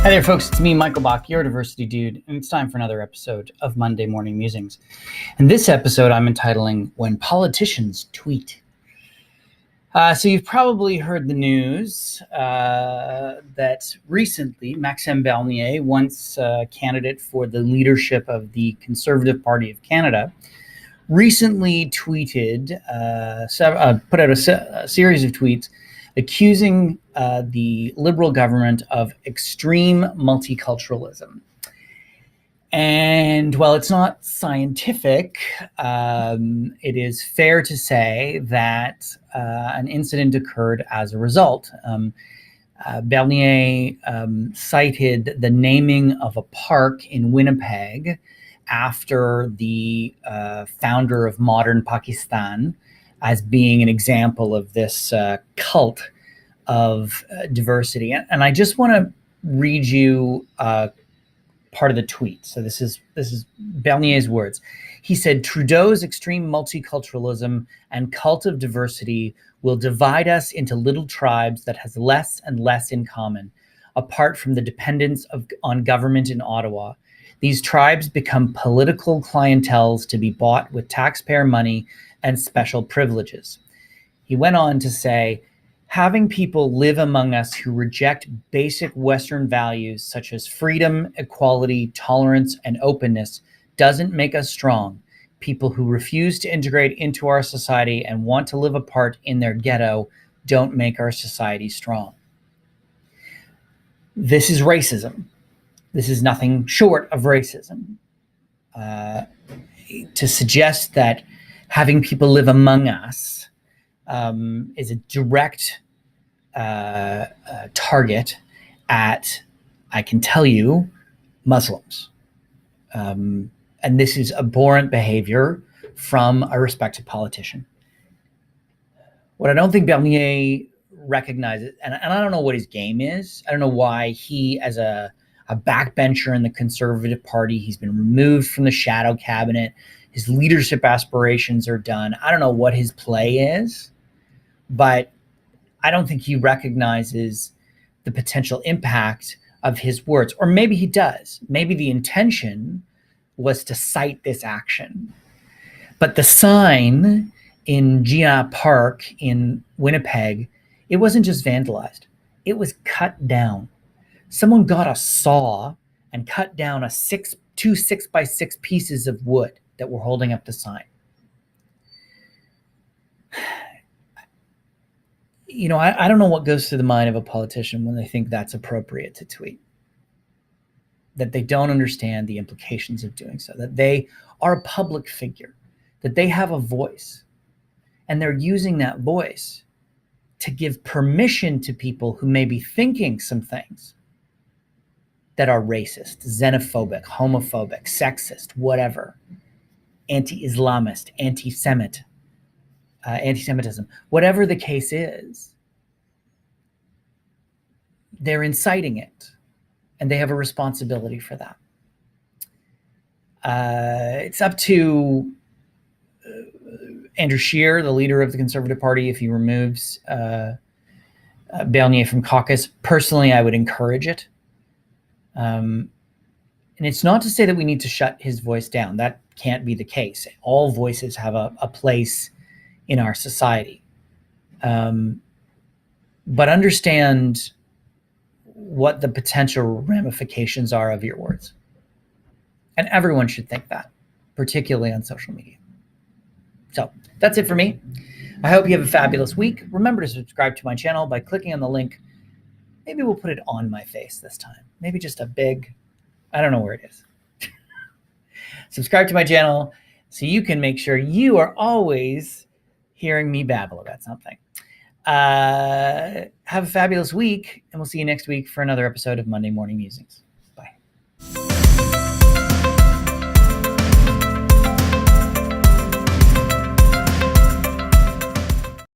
Hi there, folks. It's me, Michael Bach, your diversity dude, and it's time for another episode of Monday Morning Musings. And this episode I'm entitling When Politicians Tweet. So you've probably heard the news that recently Maxime Bernier, once candidate for the leadership of the Conservative Party of Canada, recently tweeted, put out a series of tweets accusing the Liberal government of extreme multiculturalism. And while it's not scientific, it is fair to say that an incident occurred as a result. Bernier cited the naming of a park in Winnipeg after the founder of modern Pakistan as being an example of this cult of diversity. And I just want to read you part of the tweet. So this is Bernier's words. He said, "Trudeau's extreme multiculturalism and cult of diversity will divide us into little tribes that has less and less in common, apart from the dependence on government in Ottawa. These tribes become political clienteles to be bought with taxpayer money and special privileges." He went on to say, "Having people live among us who reject basic Western values such as freedom, equality, tolerance, and openness doesn't make us strong. People who refuse to integrate into our society and want to live apart in their ghetto don't make our society strong." This is racism. This is nothing short of racism. To suggest that having people live among us is a direct target at, I can tell you, Muslims. And this is abhorrent behavior from a respected politician. What I don't think Bernier recognizes, and I don't know what his game is. I don't know why he, as a backbencher in the Conservative Party, he's been removed from the shadow cabinet. His leadership aspirations are done. I don't know what his play is, but I don't think he recognizes the potential impact of his words. Or maybe he does. Maybe the intention was to cite this action. But the sign in Gina Park in Winnipeg, it wasn't just vandalized. It was cut down. Someone got a saw and cut down two 6x6 pieces of wood that were holding up the sign. You know, I don't know what goes through the mind of a politician when they think that's appropriate to tweet. That they don't understand the implications of doing so, that they are a public figure, that they have a voice, and they're using that voice to give permission to people who may be thinking some things that are racist, xenophobic, homophobic, sexist, whatever, anti-Islamist, anti-Semitism, whatever the case is, they're inciting it, and they have a responsibility for that. It's up to Andrew Scheer, the leader of the Conservative Party, if he removes Bernier from caucus. Personally, I would encourage it. And it's not to say that we need to shut his voice down. That can't be the case. All voices have a place in our society. But understand what the potential ramifications are of your words. And everyone should think that, particularly on social media. So that's it for me. I hope you have a fabulous week. Remember to subscribe to my channel by clicking on the link. Maybe we'll put it on my face this time. Maybe just a big, I don't know where it is. Subscribe to my channel so you can make sure you are always hearing me babble about something. Have a fabulous week, and we'll see you next week for another episode of Monday Morning Musings.